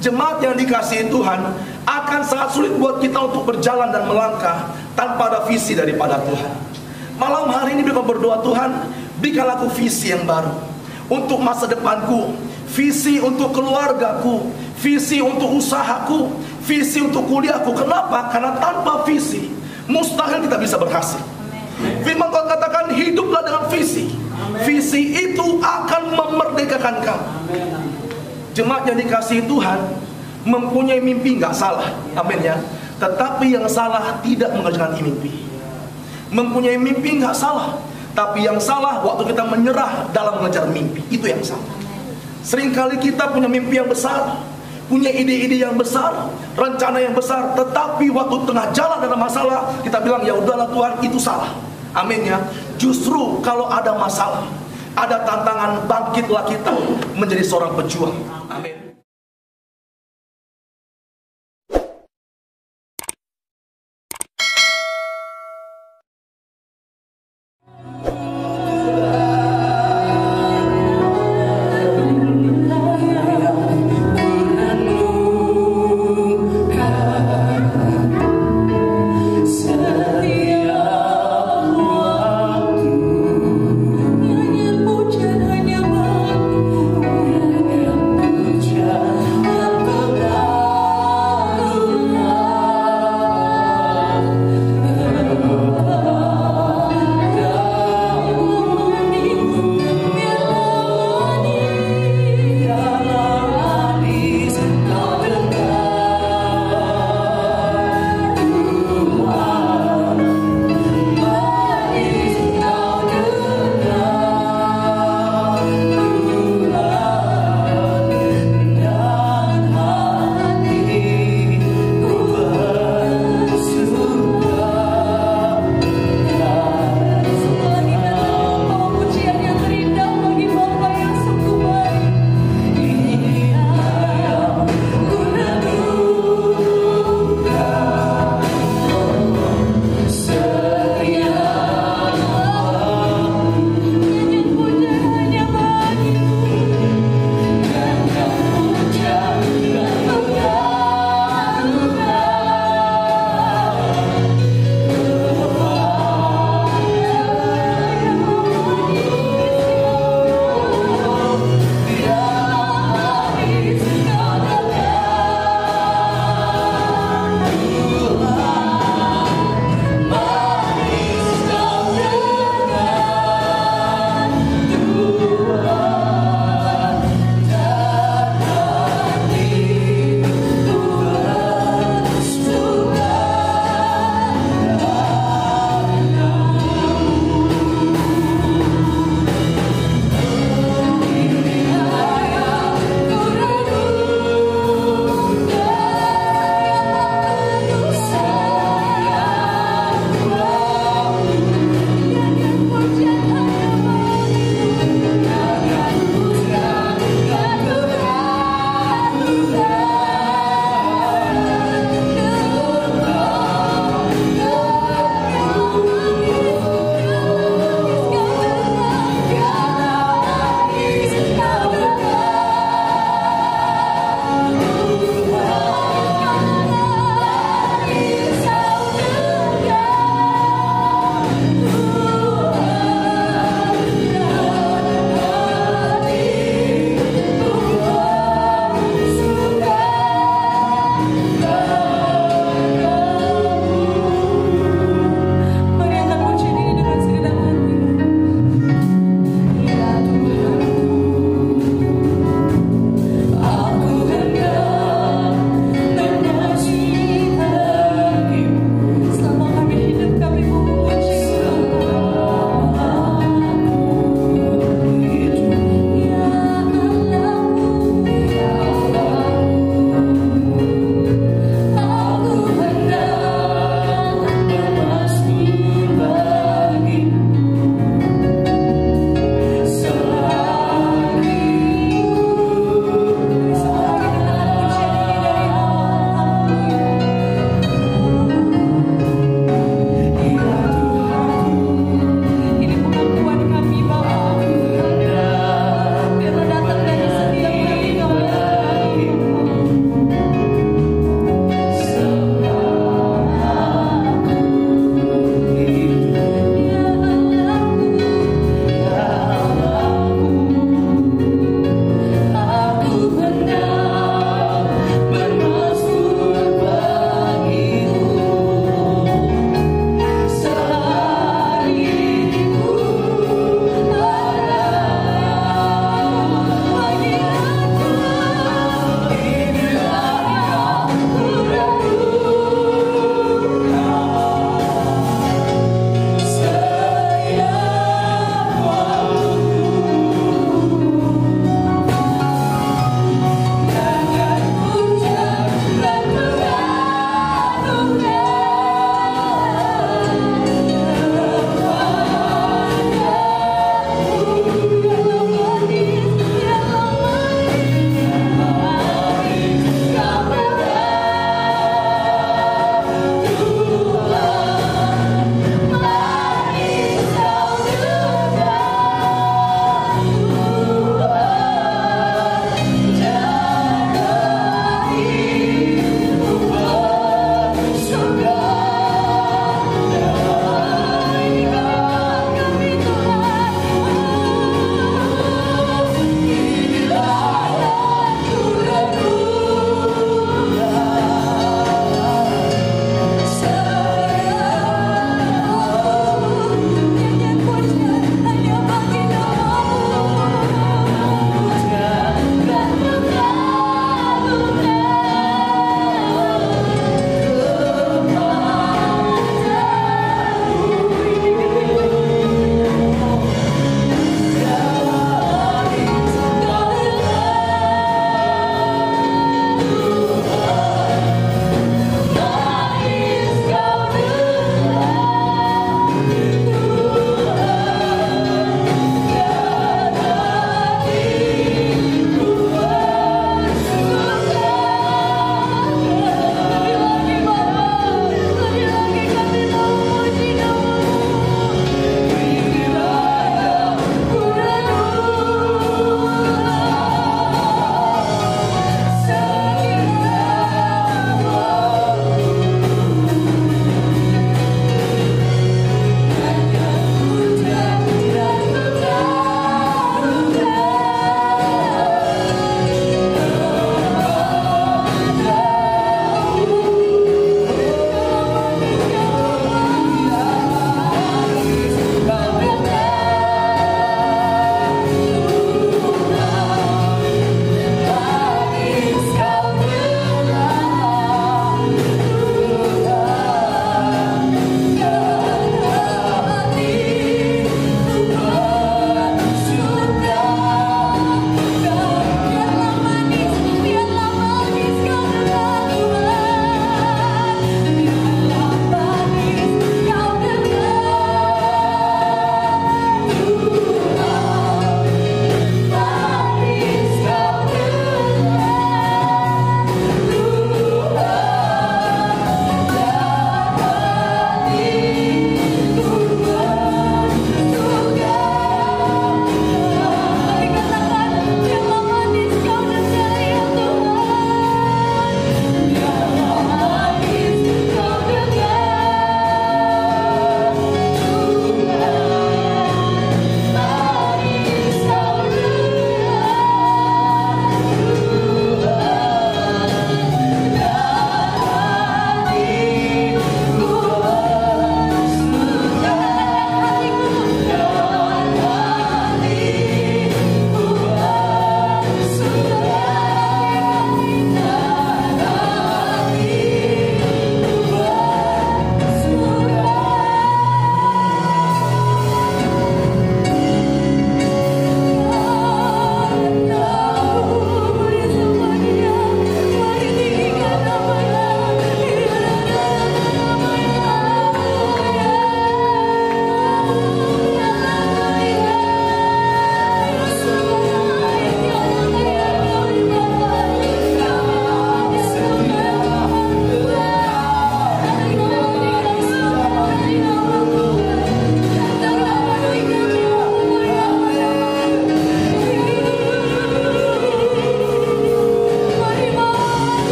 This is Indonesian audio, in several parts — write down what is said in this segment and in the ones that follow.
Jemaat yang dikasihi Tuhan, akan sangat sulit buat kita untuk berjalan dan melangkah tanpa ada visi daripada Tuhan. Malam hari ini kita berdoa, Tuhan, berikan aku visi yang baru untuk masa depanku, visi untuk keluargaku, visi untuk usahaku, visi untuk kuliahku. Kenapa? Karena tanpa visi mustahil kita bisa berhasil. Firman Tuhan katakan, hiduplah dengan visi. Visi itu akan memerdekakan kamu. Jemaat yang dikasihi Tuhan, mempunyai mimpi nggak salah, amin ya. Tetapi yang salah tidak mengerjakan mimpi. Mempunyai mimpi nggak salah, tapi yang salah waktu kita menyerah dalam mengejar mimpi, itu yang salah. Seringkali kita punya mimpi yang besar, punya ide-ide yang besar, rencana yang besar, tetapi waktu tengah jalan ada masalah, kita bilang ya udahlah Tuhan, itu salah. Amin ya. Justru kalau ada masalah, ada tantangan, bangkitlah kita menjadi seorang pejuang. Amin. Hanya pujian, hanya waktu.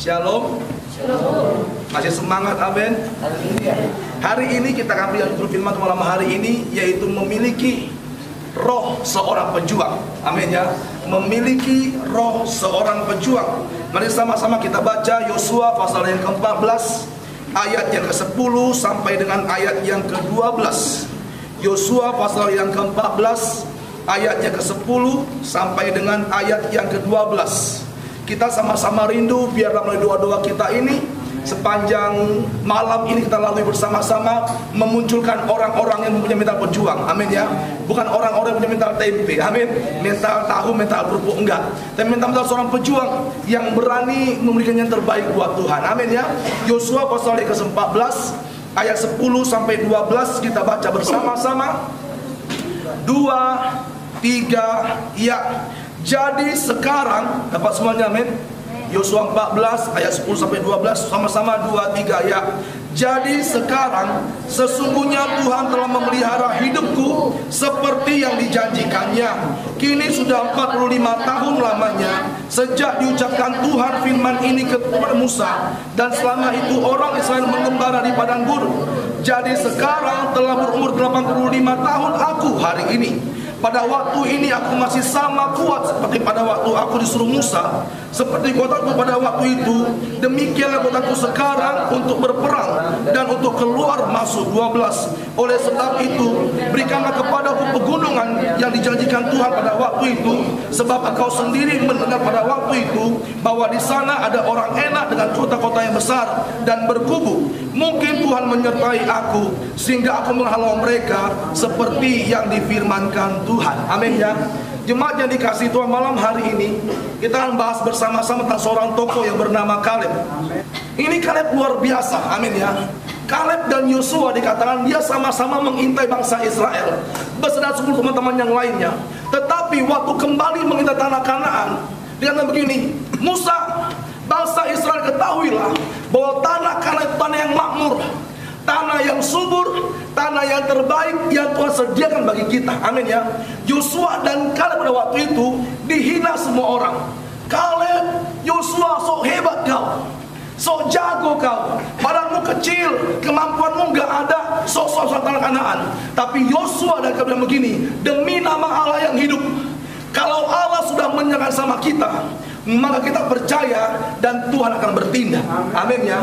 Shalom. Masih semangat, amin. Hari ini kita akan belajar firman malam hari ini, yaitu memiliki roh seorang pejuang. Amin ya. Memiliki roh seorang pejuang. Mari sama-sama kita baca Yosua pasal yang ke-14 ayat yang ke-10 sampai dengan ayat yang ke-12. Yosua pasal yang ke-14 ayat yang ke-10 sampai dengan ayat yang ke-12. Kita sama-sama rindu biarlah melalui doa-doa kita ini sepanjang malam ini kita lalui bersama-sama memunculkan orang-orang yang mempunyai mental pejuang. Amin ya. Bukan orang-orang yang punya mental tempe. Amin. Mental tahu, mental kerupuk, enggak. Tapi mental seorang pejuang yang berani memberikan yang terbaik buat Tuhan. Amin ya. Yosua pasal yang ke-14 ayat 10 sampai 12 kita baca bersama-sama. 2, 3, ya. Jadi sekarang, dapat semuanya, amin. Yosua 14 ayat 10 sampai 12, sama-sama 2, 3, ya. Jadi sekarang sesungguhnya Tuhan telah memelihara hidupku seperti yang dijanjikannya. Kini sudah 45 tahun lamanya sejak diucapkan Tuhan firman ini kepada Musa, dan selama itu orang Israel mengembara di padang gurun. Jadi sekarang telah berumur 85 tahun aku hari ini. Pada waktu ini aku masih sama kuat seperti pada waktu aku disuruh Musa. Seperti kotaku pada waktu itu, demikianlah kotaku sekarang untuk berperang dan untuk keluar masuk. 12. Oleh sebab itu, berikanlah kepadaku pegunungan yang dijanjikan Tuhan pada waktu itu, sebab engkau sendiri mendengar pada waktu itu bahwa di sana ada orang enak dengan kota-kota yang besar dan berkubu. Mungkin Tuhan menyertai aku sehingga aku menghalau mereka seperti yang difirmankan Tuhan. Amin ya. Jemaat yang dikasihi Tuhan, malam hari ini kita akan bahas bersama-sama tentang seorang tokoh yang bernama Kaleb. Ini Kaleb luar biasa. Amin ya. Kaleb dan Yosua dikatakan dia sama-sama mengintai bangsa Israel beserta 10 teman-teman yang lainnya. Tetapi waktu kembali mengintai tanah Kanaan, dia kata begini, Musa, bangsa Israel ketahuilah bahwa tanah Kanaan itu tanah yang makmur, tanah yang subur, tanah yang terbaik yang Tuhan sediakan bagi kita. Amin ya. Yosua dan Kaleb pada waktu itu dihina semua orang. Kaleb, Yosua, sok hebat kau, sok jago kau, badanmu kecil, kemampuanmu nggak ada, sok tanah Kanaan. Tapi Yosua dan Kaleb bilang begini, demi nama Allah yang hidup, kalau Allah sudah menyerahkan sama kita, maka kita percaya dan Tuhan akan bertindak. Amin ya.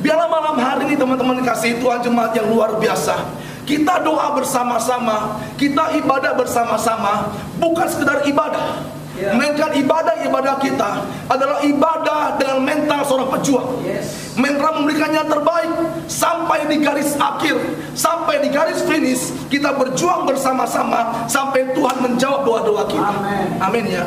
Biarlah malam hari ini teman-teman kasih Tuhan, jemaat yang luar biasa, kita doa bersama-sama, kita ibadah bersama-sama, bukan sekedar ibadah, melainkan ibadah kita adalah ibadah dengan mental seorang pejuang. Mental memberikan yang terbaik sampai di garis akhir, sampai di garis finish, kita berjuang bersama-sama sampai Tuhan menjawab doa-doa kita. Amin ya.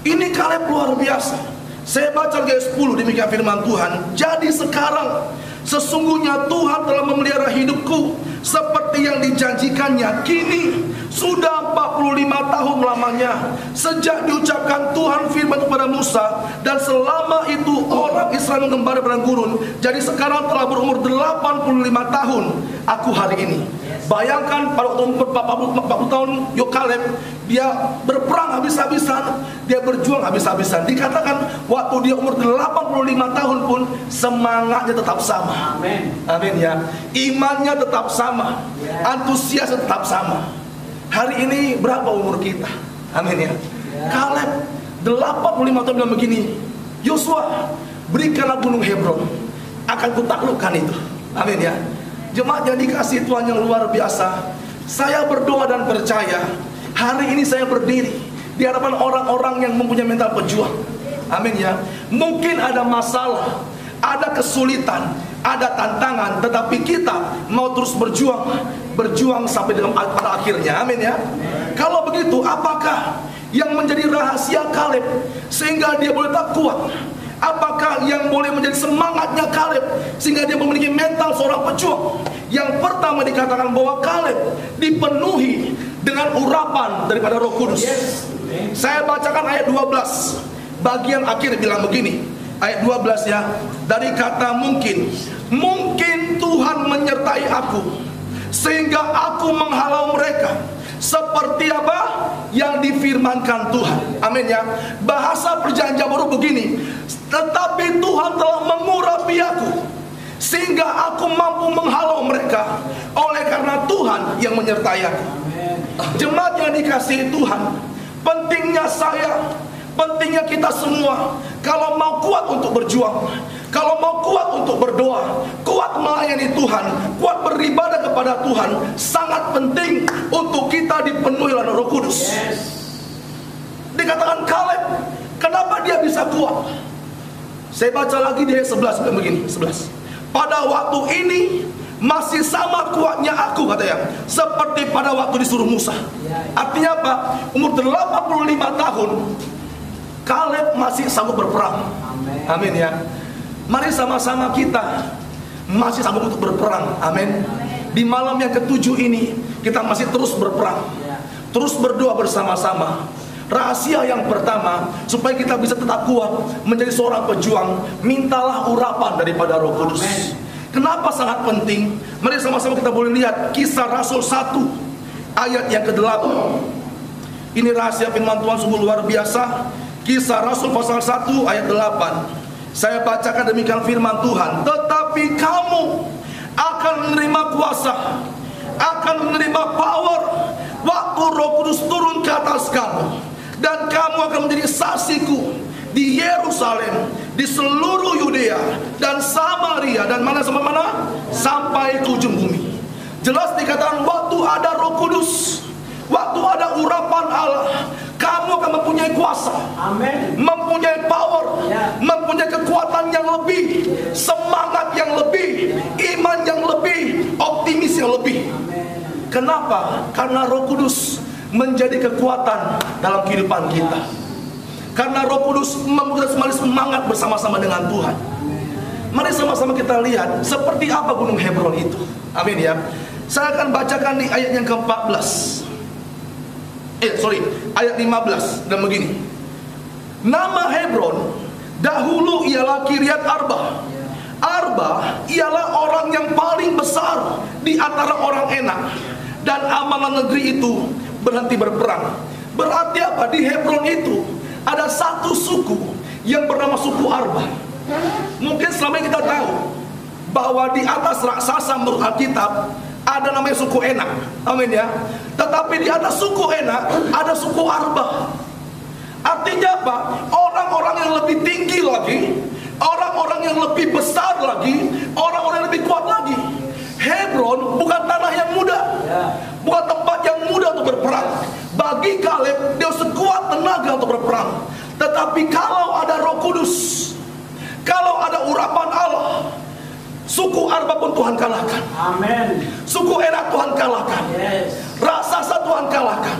Ini Kaleb luar biasa. Saya baca ayat 10, demikian firman Tuhan. Jadi sekarang sesungguhnya Tuhan telah memelihara hidupku seperti yang dijanjikannya. Kini sudah 45 tahun lamanya sejak diucapkan Tuhan firman kepada Musa, dan selama itu orang Israel mengembara padang gurun. Jadi sekarang telah berumur 85 tahun aku hari ini. Bayangkan pada waktu umur 40 tahun Kaleb, dia berperang habis-habisan, dia berjuang habis-habisan. Dikatakan waktu dia umur 85 tahun pun semangatnya tetap sama. Amin ya. Imannya tetap sama, antusias tetap sama. Hari ini berapa umur kita? Amin ya. Kaleb 85 tahun bilang begini, Yosua, berikanlah gunung Hebron, akan kutaklukkan itu. Amin ya. Jemaat yang dikasihi Tuhan yang luar biasa, saya berdoa dan percaya hari ini saya berdiri di hadapan orang-orang yang mempunyai mental pejuang. Amin ya. Mungkin ada masalah, ada kesulitan, ada tantangan, tetapi kita mau terus berjuang sampai dengan pada akhirnya. Amin ya. Kalau begitu, apakah yang menjadi rahasia Kaleb sehingga dia boleh tetap kuat? Apakah yang boleh menjadi semangatnya Kaleb sehingga dia memiliki mental seorang pejuang? Yang pertama dikatakan bahwa Kaleb dipenuhi dengan urapan daripada Roh Kudus. Saya bacakan ayat 12, bagian akhir bilang begini, ayat 12 ya. Dari kata mungkin Tuhan menyertai aku sehingga aku menghalau mereka seperti apa yang difirmankan Tuhan. Amin ya. Bahasa perjanjian baru begini, tetapi Tuhan telah mengurapi aku sehingga aku mampu menghalau mereka, oleh karena Tuhan yang menyertai aku. Jemaat yang dikasihi Tuhan, pentingnya saya, pentingnya kita semua, kalau mau kuat untuk berjuang, kalau mau kuat untuk berdoa, kuat melayani Tuhan, kuat beribadah kepada Tuhan, sangat penting untuk kita dipenuhi oleh Roh Kudus. Dikatakan Kaleb, kenapa dia bisa kuat? Saya baca lagi di ayat 11 begini, 11. Pada waktu ini masih sama kuatnya aku, katanya, seperti pada waktu disuruh Musa. Artinya apa? Umur 85 tahun Kaleb masih sanggup berperang. Amin ya. Mari sama-sama kita masih sanggup untuk berperang. Amin. Di malam yang ke-7 ini kita masih terus berperang, terus berdoa bersama-sama. Rahasia yang pertama supaya kita bisa tetap kuat menjadi seorang pejuang, mintalah urapan daripada Roh Kudus. Kenapa sangat penting? Mari sama-sama kita boleh lihat Kisah Rasul 1 ayat yang ke-8. Ini rahasia firman Tuhan sungguh luar biasa. Kisah Rasul pasal 1 ayat 8. Saya bacakan demikian firman Tuhan. Tetapi kamu akan menerima kuasa, akan menerima power waktu Roh Kudus turun ke atas kamu, dan kamu akan menjadi saksiku di Yerusalem, di seluruh Yudea dan Samaria, dan mana sampai mana? Sampai ke ujung bumi. Jelas dikatakan waktu ada Roh Kudus, waktu ada urapan Allah, kamu akan mempunyai kuasa. Amin. Mempunyai power, mempunyai kekuatan yang lebih, semangat yang lebih, iman yang lebih, optimis yang lebih. Kenapa? Karena Roh Kudus menjadi kekuatan dalam kehidupan kita. Karena Roh Kudus membuat kita kembali semangat bersama-sama dengan Tuhan. Mari sama-sama kita lihat seperti apa Gunung Hebron itu. Amin ya. Saya akan bacakan di ayat yang ke-14. Ayat 15 dan begini. Nama Hebron dahulu ialah Kiryat Arba. Arba ialah orang yang paling besar di antara orang Enak, dan amalan negeri itu berhenti berperang. Berarti apa? Di Hebron itu ada satu suku yang bernama suku Arba. Mungkin selama ini kita tahu bahwa di atas raksasa menurut Alkitab ada namanya suku Enak. Amin ya. Tetapi di atas suku Enak ada suku Arba. Artinya apa? Orang-orang yang lebih tinggi lagi, orang-orang yang lebih besar lagi, orang-orang yang lebih kuat lagi. Hebron bukan tanah yang mudah, bukan tempat yang mudah untuk berperang. Bagi Kaleb, dia sekuat tenaga untuk berperang. Tetapi kalau ada Roh Kudus, kalau ada urapan Allah, suku Arba pun Tuhan kalahkan. Amin. Suku Enak Tuhan kalahkan. Raksasa Tuhan kalahkan.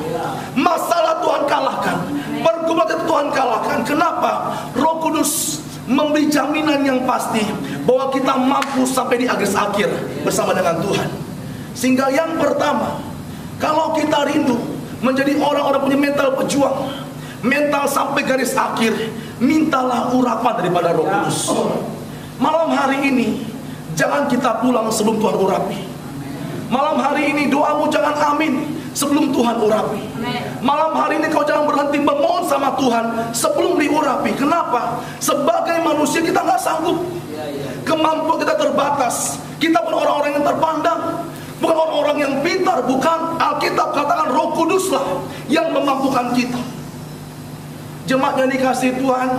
Masalah Tuhan kalahkan. Pergumulan Tuhan kalahkan. Kenapa? Roh Kudus memberi jaminan yang pasti bahwa kita mampu sampai di akhir bersama dengan Tuhan. Sehingga yang pertama, kalau kita rindu menjadi orang-orang punya mental pejuang, mental sampai garis akhir, mintalah urapan daripada Roh Kudus. Malam hari ini jangan kita pulang sebelum Tuhan urapi. Malam hari ini doamu jangan amin sebelum Tuhan urapi. Malam hari ini kau jangan berhenti memohon sama Tuhan sebelum diurapi. Kenapa? Sebagai manusia kita nggak sanggup. Kemampuan kita terbatas. Kita pun orang-orang yang terpandang, bukan orang-orang yang pintar. Bukan. Alkitab katakan Roh Kuduslah yang memampukan kita. Jemaat yang dikasihi Tuhan,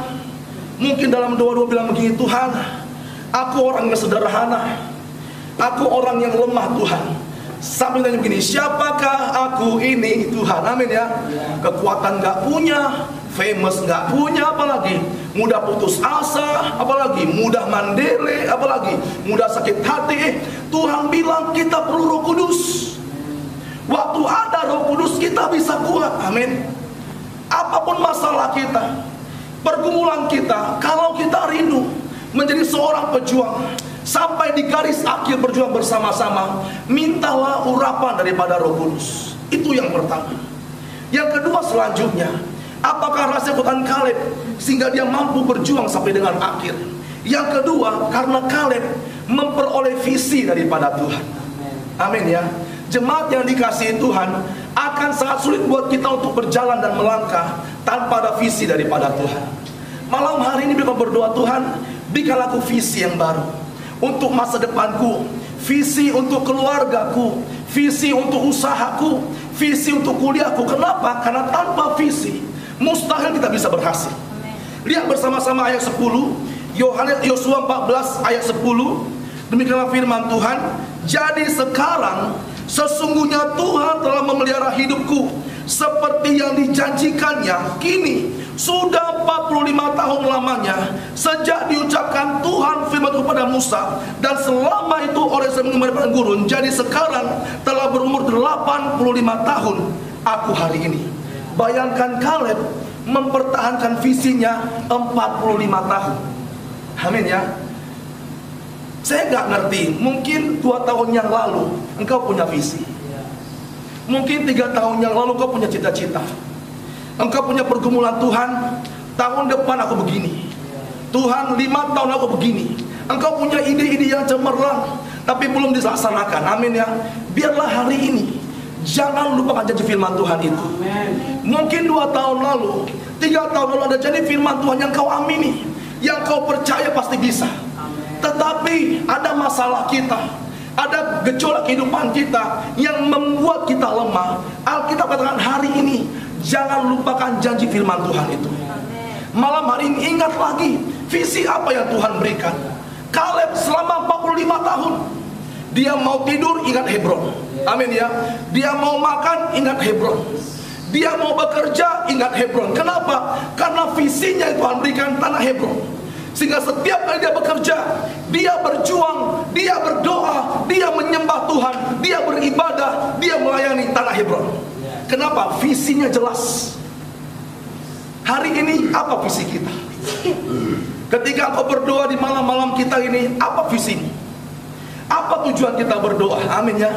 mungkin dalam doa-doa bilang begini, Tuhan, aku orang yang sederhana, aku orang yang lemah Tuhan. Sambil tanya begini, siapakah aku ini Tuhan? Amin ya. Kekuatan gak punya, famous gak punya, apalagi mudah putus asa, apalagi mudah mandele, apalagi mudah sakit hati. Tuhan bilang kita perlu Roh Kudus. Waktu ada Roh Kudus kita bisa kuat. Amin. Apapun masalah kita, pergumulan kita, kalau kita rindu menjadi seorang pejuang sampai di garis akhir berjuang bersama-sama, mintalah urapan daripada Roh Kudus. Itu yang pertama. Yang kedua selanjutnya, apakah rahasia kekuatan Kaleb sehingga dia mampu berjuang sampai dengan akhir? Yang kedua, karena Kaleb memperoleh visi daripada Tuhan. Amin ya. Jemaat yang dikasihi Tuhan, akan sangat sulit buat kita untuk berjalan dan melangkah tanpa ada visi daripada Tuhan. Malam hari ini kita berdoa, Tuhan, berikanlah aku visi yang baru untuk masa depanku, visi untuk keluargaku, visi untuk usahaku, visi untuk kuliahku. Kenapa? Karena tanpa visi mustahil kita bisa berhasil. Lihat bersama-sama ayat 10, Yosua 14 ayat 10. Demikianlah firman Tuhan, jadi sekarang sesungguhnya Tuhan telah memelihara hidupku seperti yang dijanjikannya. Kini sudah 45 tahun lamanya sejak diucapkan Tuhan firman kepada Musa, dan selama itu orang Israel mengembara padang gurun. Jadi sekarang telah berumur 85 tahun aku hari ini. Bayangkan Kaleb mempertahankan visinya 45 tahun. Amin ya. Saya nggak ngerti, mungkin 2 tahun yang lalu engkau punya visi, mungkin 3 tahun yang lalu engkau punya cita-cita, engkau punya pergumulan. Tuhan, tahun depan aku begini, Tuhan 5 tahun aku begini. Engkau punya ide-ide yang cemerlang tapi belum dilaksanakan. Amin ya. Biarlah hari ini jangan lupakan janji firman Tuhan itu. Mungkin 2 tahun lalu, 3 tahun lalu ada janji firman Tuhan yang kau amini, yang kau percaya pasti bisa. Tetapi ada masalah kita, ada gejolak kehidupan kita yang membuat kita lemah. Alkitab katakan hari ini jangan lupakan janji firman Tuhan itu. Malam hari ini ingat lagi visi apa yang Tuhan berikan. Kaleb selama 45 tahun dia mau tidur ingat Hebron. Amin ya. Dia mau makan ingat Hebron. Dia mau bekerja ingat Hebron. Kenapa? Karena visinya yang Tuhan berikan tanah Hebron. Sehingga setiap kali dia bekerja, dia berjuang, dia berdoa, dia menyembah Tuhan, dia beribadah, dia melayani tanah Hebron. Kenapa? Visinya jelas. Hari ini apa visi kita? Ketika engkau berdoa di malam-malam kita ini, apa visinya? Apa tujuan kita berdoa? Amin ya.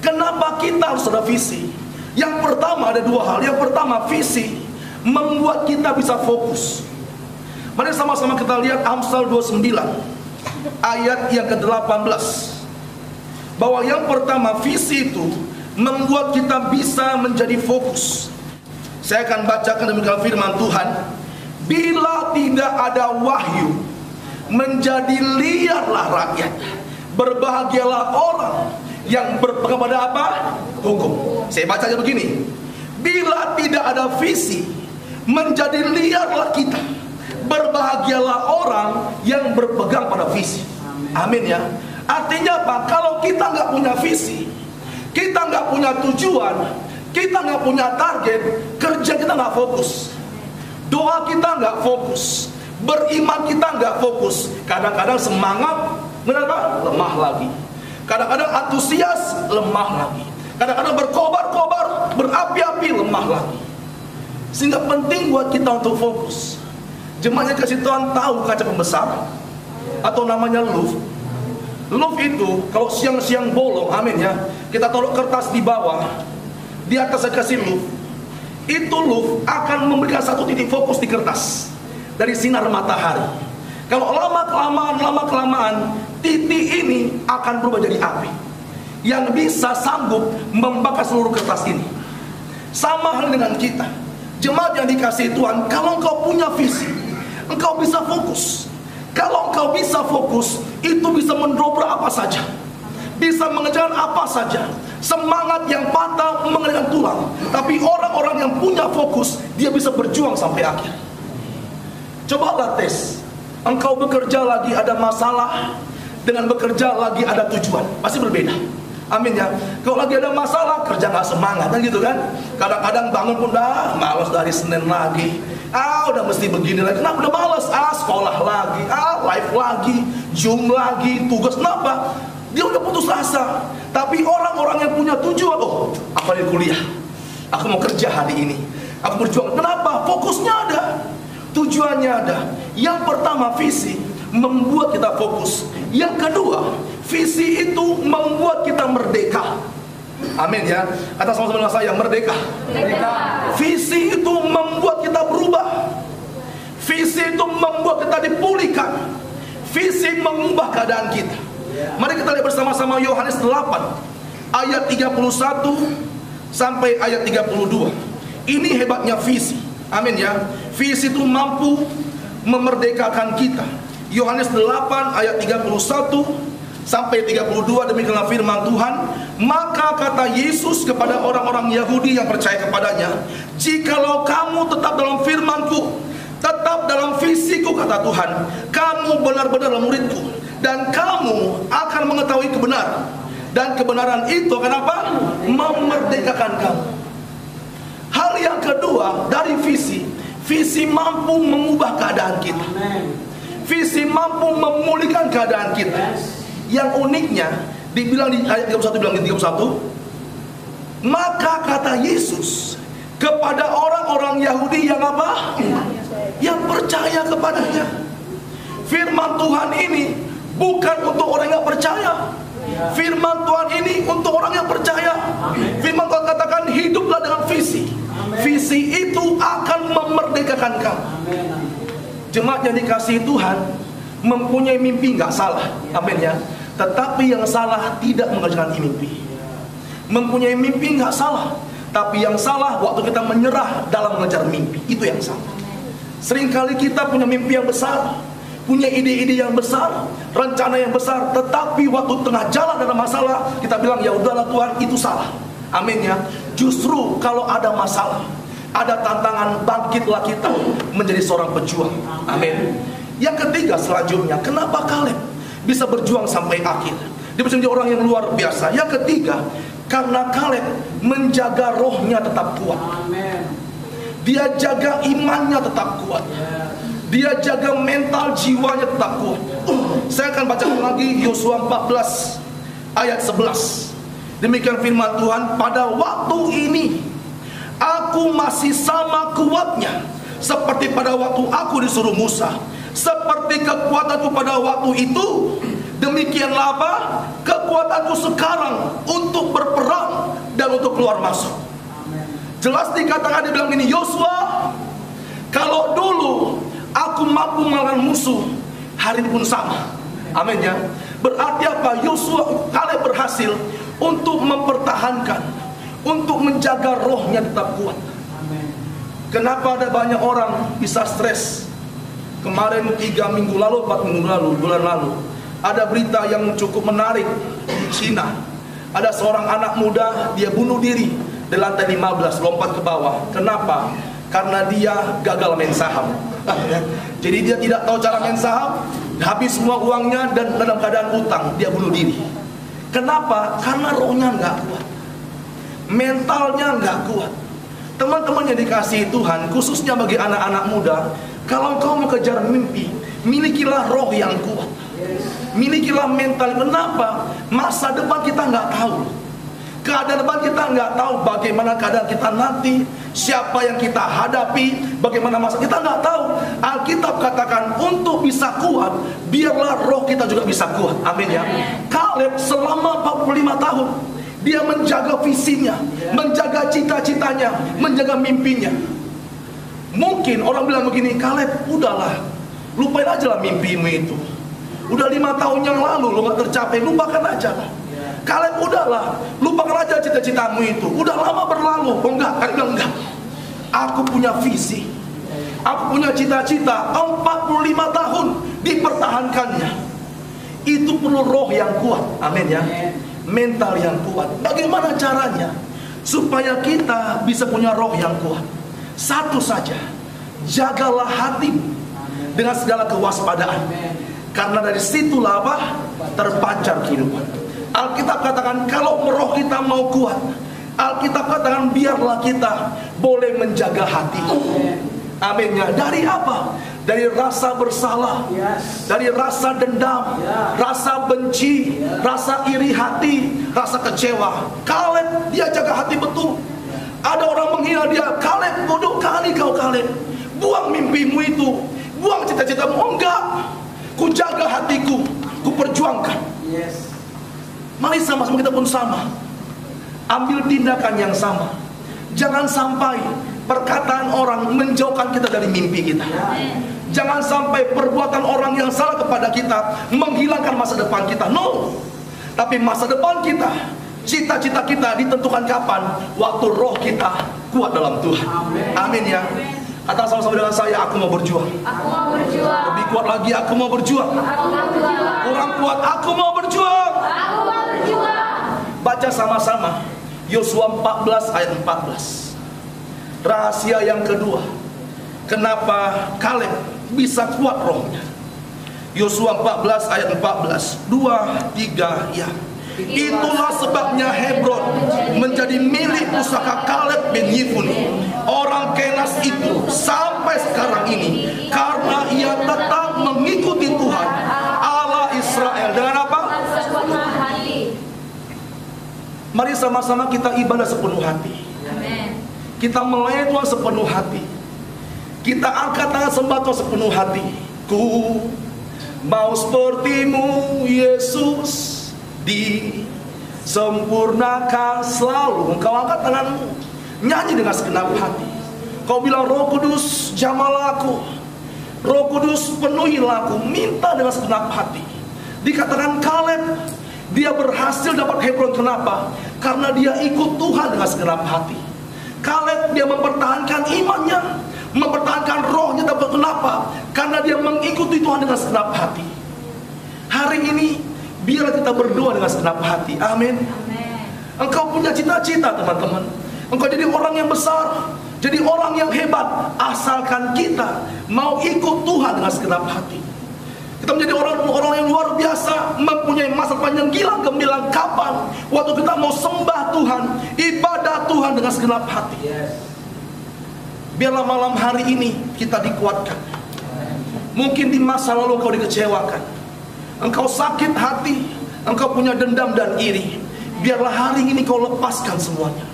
Kenapa kita harus ada visi? Yang pertama ada 2 hal. Yang pertama, visi membuat kita bisa fokus. Mari sama-sama kita lihat Amsal 29 ayat yang ke-18. Bahwa yang pertama, visi itu membuat kita bisa menjadi fokus. Saya akan bacakan demikian firman Tuhan. Bila tidak ada wahyu, menjadi liarlah rakyat. Berbahagialah orang yang berpegang pada apa? Hukum. Saya bacanya begini. Bila tidak ada visi, menjadi liarlah kita. Berbahagialah orang yang berpegang pada visi. Amin ya. Artinya apa? Kalau kita nggak punya visi, kita nggak punya tujuan, kita nggak punya target, kerja kita nggak fokus, doa kita nggak fokus, beriman kita nggak fokus. Kadang-kadang semangat, kenapa? Lemah lagi. Kadang-kadang antusias, lemah lagi. Kadang-kadang berkobar-kobar, berapi-api, lemah lagi. Sehingga penting buat kita untuk fokus. Jemaatnya kasih Tuhan tahu kaca pembesar atau namanya luv. Luv itu kalau siang-siang bolong, amin ya, kita taruh kertas di bawah, di atas saya kasih luv. Itu luv akan memberikan satu titik fokus di kertas dari sinar matahari. Kalau lama-kelamaan titik ini akan berubah jadi api yang bisa sanggup membakar seluruh kertas ini. Sama hal dengan kita, jemaat yang dikasihi Tuhan. Kalau engkau punya visi, engkau bisa fokus. Kalau engkau bisa fokus, itu bisa mendobrak apa saja, bisa mengejar apa saja. Semangat yang patah mengenakan tulang. Tapi orang-orang yang punya fokus, dia bisa berjuang sampai akhir. Cobalah tes. Engkau bekerja lagi ada masalah, dengan bekerja lagi ada tujuan, pasti berbeda. Amin ya. Kalau lagi ada masalah, kerja nggak semangat, kan gitu kan? Kadang-kadang bangun pun malas dari Senin lagi. Udah mesti begini lagi. Kenapa udah malas? Sekolah lagi, live lagi, Zoom lagi, tugas. Kenapa? Dia udah putus asa. Tapi orang-orang yang punya tujuan, aku ada kuliah, aku mau kerja hari ini, aku berjuang. Kenapa? Fokusnya ada, tujuannya ada. Yang pertama, visi membuat kita fokus. Yang kedua, visi itu membuat kita merdeka. Amin ya. Kata sama-sama dengan saya, merdeka. Merdeka. Visi itu membuat kita berubah. Visi itu membuat kita dipulihkan. Visi mengubah keadaan kita. Mari kita lihat bersama-sama Yohanes 8 ayat 31 sampai ayat 32. Ini hebatnya visi. Amin ya. Visi itu mampu memerdekakan kita. Yohanes 8 ayat 31 sampai 32, demikianlah firman Tuhan. Maka kata Yesus kepada orang-orang Yahudi yang percaya kepadanya, jikalau kamu tetap dalam firman-Ku, tetap dalam visiku, kata Tuhan, kamu benar-benar muridku, dan kamu akan mengetahui kebenaran, dan kebenaran itu kenapa? Memerdekakan kamu. Hal yang kedua dari visi, visi mampu mengubah keadaan kita. Visi mampu memulihkan keadaan kita. Yang uniknya dibilang di ayat 31, bilang di 31, maka kata Yesus kepada orang-orang Yahudi yang apa? Yang percaya kepadanya. Firman Tuhan ini bukan untuk orang yang percaya. Firman Tuhan ini untuk orang yang percaya. Firman Tuhan katakan hiduplah dengan visi. Visi itu akan memerdekakan kamu. Jemaat yang dikasihi Tuhan, mempunyai mimpi nggak salah, amin ya. Tetapi yang salah tidak mengerjakan mimpi. Mempunyai mimpi nggak salah, tapi yang salah waktu kita menyerah dalam mengejar mimpi, itu yang salah. Seringkali kita punya mimpi yang besar, punya ide-ide yang besar, rencana yang besar, tetapi waktu tengah jalan dalam masalah, kita bilang ya udahlah Tuhan, itu salah. Amin ya. Justru kalau ada masalah, ada tantangan, bangkitlah kita menjadi seorang pejuang. Amin. Yang ketiga selanjutnya, kenapa Kaleb bisa berjuang sampai akhir? Dia bisa menjadi orang yang luar biasa. Yang ketiga, karena Kaleb menjaga rohnya tetap kuat. Dia jaga imannya tetap kuat. Dia jaga mental jiwanya tetap kuat. Saya akan bacakan lagi Yosua 14 ayat 11. Demikian firman Tuhan, pada waktu ini aku masih sama kuatnya seperti pada waktu aku disuruh Musa. Seperti kekuatanku pada waktu itu, demikianlah apa? Kekuatanku sekarang untuk berperang dan untuk keluar masuk. Jelas dikatakan, dia bilang gini, Yosua, kalau dulu aku mampu melawan musuh, hari ini pun sama. Amin ya. Berarti apa? Yosua, Kaleb berhasil untuk mempertahankan, untuk menjaga rohnya tetap kuat. Kenapa ada banyak orang bisa stres? Kemarin 3 minggu lalu, 4 minggu lalu, bulan lalu, ada berita yang cukup menarik di Cina. Ada seorang anak muda, dia bunuh diri di lantai 15, lompat ke bawah. Kenapa? Karena dia gagal main saham. Jadi dia tidak tahu cara main saham, habis semua uangnya dan dalam keadaan utang, dia bunuh diri. Kenapa? Karena rohnya nggak kuat, mentalnya nggak kuat. Teman-teman yang dikasihi Tuhan, khususnya bagi anak-anak muda, kalau kau mau kejar mimpi, milikilah roh yang kuat, milikilah mental. Kenapa? Masa depan kita nggak tahu, keadaan depan kita nggak tahu, bagaimana keadaan kita nanti, siapa yang kita hadapi, bagaimana masa kita nggak tahu. Alkitab katakan untuk bisa kuat, biarlah roh kita juga bisa kuat. Amin ya. Kaleb selama 45 tahun dia menjaga visinya, menjaga cita-citanya, menjaga mimpinya. Mungkin orang bilang begini, Kaleb, udahlah, lupain aja lah mimpimu itu. Udah 5 tahun yang lalu lo gak tercapai, lupakan aja lah. Kaleb, udahlah, lupakan aja cita-citamu itu. Udah lama berlalu. Oh enggak, Kaleb bilang enggak. Aku punya visi, aku punya cita-cita, 45 tahun dipertahankannya. Itu perlu roh yang kuat, amin ya. Mental yang kuat. Bagaimana caranya supaya kita bisa punya roh yang kuat? Satu saja, jagalah hatimu dengan segala kewaspadaan, karena dari situlah apa? Terpancar kehidupan. Alkitab katakan kalau roh kita mau kuat, Alkitab katakan biarlah kita boleh menjaga hati. Amin ya. Dari apa? Dari rasa bersalah, dari rasa dendam, rasa benci, rasa iri hati, rasa kecewa. Kaleb dia jaga hati betul. Ada orang menghina dia, Kaleb, bodoh kali kau Kaleb, buang mimpimu itu, buang cita-citamu. Oh enggak, ku jaga hatiku, ku perjuangkan. Mari sama-sama kita pun sama, ambil tindakan yang sama. Jangan sampai perkataan orang menjauhkan kita dari mimpi kita. Jangan sampai perbuatan orang yang salah kepada kita menghilangkan masa depan kita. No. Tapi masa depan kita Cita-cita kita ditentukan kapan? Waktu roh kita kuat dalam Tuhan. Amin ya. Kata sama-sama dengan saya, aku mau berjuang. Aku mau berjuang. Lebih kuat lagi, aku mau berjuang. Aku mau berjuang. Kurang kuat, aku mau berjuang. Aku mau berjuang. Baca sama-sama Yosua 14 ayat 14. Rahasia yang kedua, kenapa Kaleb bisa kuat rohnya. Yosua 14 ayat 14. 2, 3 ya. Itulah sebabnya Hebron menjadi milik pusaka Kaleb bin Yefune, orang Kenas itu sampai sekarang ini, karena ia tetap mengikuti Tuhan Allah Israel. Dengan apa? Sepenuh hati. Mari sama-sama kita ibadah sepenuh hati. Amin. Kita melayani Tuhan sepenuh hati. Kita angkat tangan sembah Tuhan sepenuh hati. Ku mau sepertimu Yesus, disempurnakan selalu. Engkau angkat tanganmu, nyanyi dengan segenap hati. Kau bilang, Roh Kudus jamahlah aku, Roh Kudus penuhilah aku. Minta dengan segenap hati. Dikatakan Kaleb, dia berhasil dapat Hebron. Kenapa? Karena dia ikut Tuhan dengan segenap hati. Kaleb, dia mempertahankan imannya, mempertahankan rohnya. Tapi kenapa? Karena dia mengikuti Tuhan dengan segenap hati. Hari ini biarlah kita berdoa dengan segenap hati. Amin. Engkau punya cita-cita, teman-teman. Engkau jadi orang yang besar, jadi orang yang hebat, asalkan kita mau ikut Tuhan dengan segenap hati. Kita menjadi orang yang luar biasa, mempunyai masa depan yang gilang gemilang. Kapan? Waktu kita mau sembah Tuhan, ibadah Tuhan dengan segenap hati. Biarlah malam hari ini kita dikuatkan. Mungkin di masa lalu engkau dikecewakan, engkau sakit hati, engkau punya dendam dan iri. Biarlah hari ini kau lepaskan semuanya,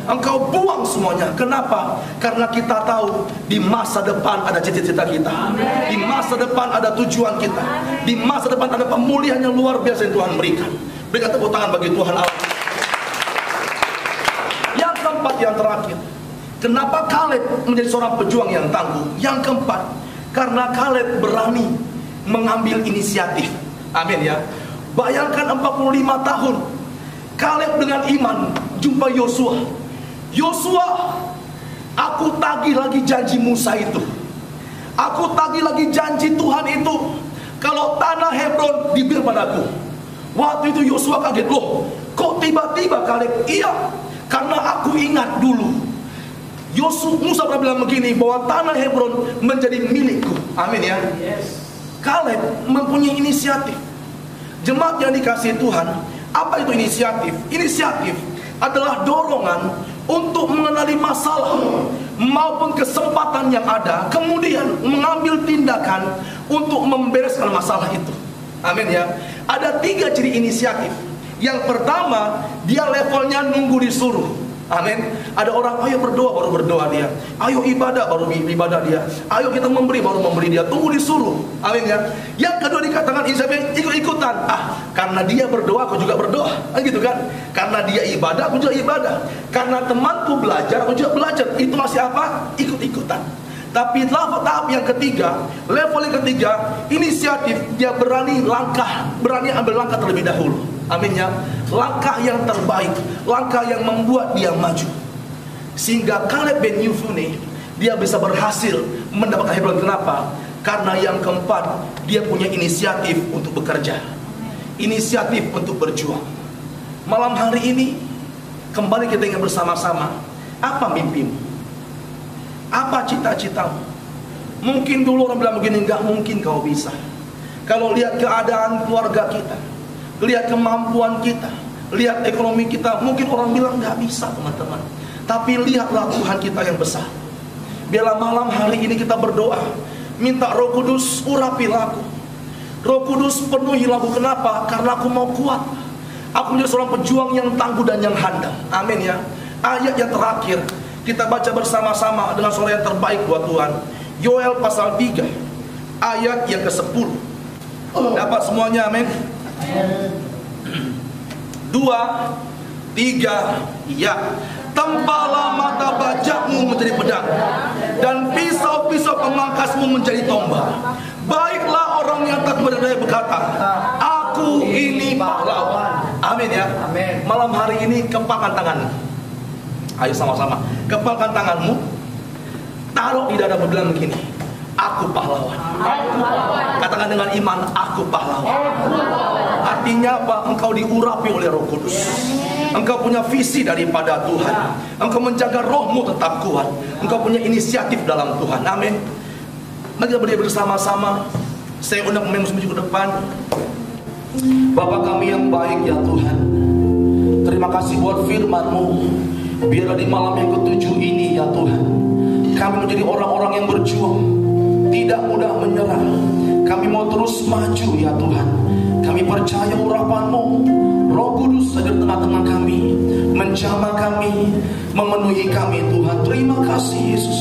engkau buang semuanya. Kenapa? Karena kita tahu di masa depan ada cita-cita kita, di masa depan ada tujuan kita, di masa depan ada pemulihan yang luar biasa yang Tuhan berikan. Berikan tepuk tangan bagi Tuhan Allah. Yang keempat, yang terakhir, kenapa Kaleb menjadi seorang pejuang yang tangguh? Yang keempat, karena Kaleb berani mengambil inisiatif. Amin ya. Bayangkan 45 tahun Kaleb dengan iman jumpa Yosua. Yosua, aku tagih lagi janji Musa itu. Aku tagih lagi janji Tuhan itu. Kalau tanah Hebron diberi padaku. Waktu itu Yosua kaget, loh, kok tiba-tiba Kaleb? Iya, karena aku ingat dulu Musa pernah bilang begini, bahwa tanah Hebron menjadi milikku. Amin ya. Kaleb mempunyai inisiatif. Jemaat yang dikasihi Tuhan, apa itu inisiatif? Inisiatif adalah dorongan untuk mengenali masalah maupun kesempatan yang ada, kemudian mengambil tindakan untuk membereskan masalah itu. Amin ya. Ada 3 ciri inisiatif. Yang pertama, dia levelnya nunggu disuruh. Amin. Ada orang, ayo berdoa, baru berdoa dia. Ayo ibadah, baru ibadah dia. Ayo kita memberi, baru memberi dia. Tunggu disuruh. Amin ya. Yang kedua dikatakan ikut-ikutan. Karena dia berdoa, aku juga berdoa. Gitu kan? Karena dia ibadah, aku juga ibadah. Karena temanku belajar, aku juga belajar. Itu masih apa? Ikut-ikutan. Tapi tahap yang ketiga, level yang ketiga, inisiatif. Dia berani ambil langkah terlebih dahulu. Amin ya. Langkah yang terbaik, langkah yang membuat dia maju. Sehingga Kaleb bin Yefune, dia bisa berhasil mendapatkan Hebron. Kenapa? Karena yang keempat, dia punya inisiatif untuk bekerja, inisiatif untuk berjuang. Malam hari ini kembali kita ingin bersama-sama. Apa mimpimu? Apa cita-citamu? Mungkin dulu orang bilang begini, enggak mungkin kau bisa. Kalau lihat keadaan keluarga kita, lihat kemampuan kita, lihat ekonomi kita, mungkin orang bilang nggak bisa, teman-teman. Tapi lihatlah Tuhan kita yang besar. Biarlah malam hari ini kita berdoa, minta Roh Kudus urapilah aku, Roh Kudus penuhilah aku. Kenapa? Karena aku mau kuat. Aku menjadi seorang pejuang yang tangguh dan yang handal. Amin ya. Ayat yang terakhir kita baca bersama-sama dengan suara yang terbaik buat Tuhan. Yoel pasal 3 ayat yang ke-10. Dapat semuanya, amin. 2, 3, ya. Tempalah mata bajakmu menjadi pedang, dan pisau-pisau pemangkasmu menjadi tombak. Baiklah orang yang tak berdaya berkata, aku ini pahlawan. Amin ya. Malam hari ini Kepalkan tanganmu. Ayo sama-sama. Kepalkan tanganmu. Taruh di dada, bilang begini, aku pahlawan. Katakan dengan iman, aku pahlawan. Artinya apa? Engkau diurapi oleh Roh Kudus. Engkau punya visi daripada Tuhan. Engkau menjaga rohmu tetap kuat. Engkau punya inisiatif dalam Tuhan. Amin. Mari kita berdiri bersama-sama. Saya undang pemain musik ke depan. Bapa kami yang baik ya Tuhan, terima kasih buat firman-Mu. Biarlah di malam yang ketujuh ini ya Tuhan, kami menjadi orang-orang yang berjuang, tidak mudah menyerah. Kami mau terus maju ya Tuhan. Kami percaya urapan-Mu, Roh Kudus ada di tengah-tengah kami, menjamah kami, memenuhi kami Tuhan. Terima kasih Yesus.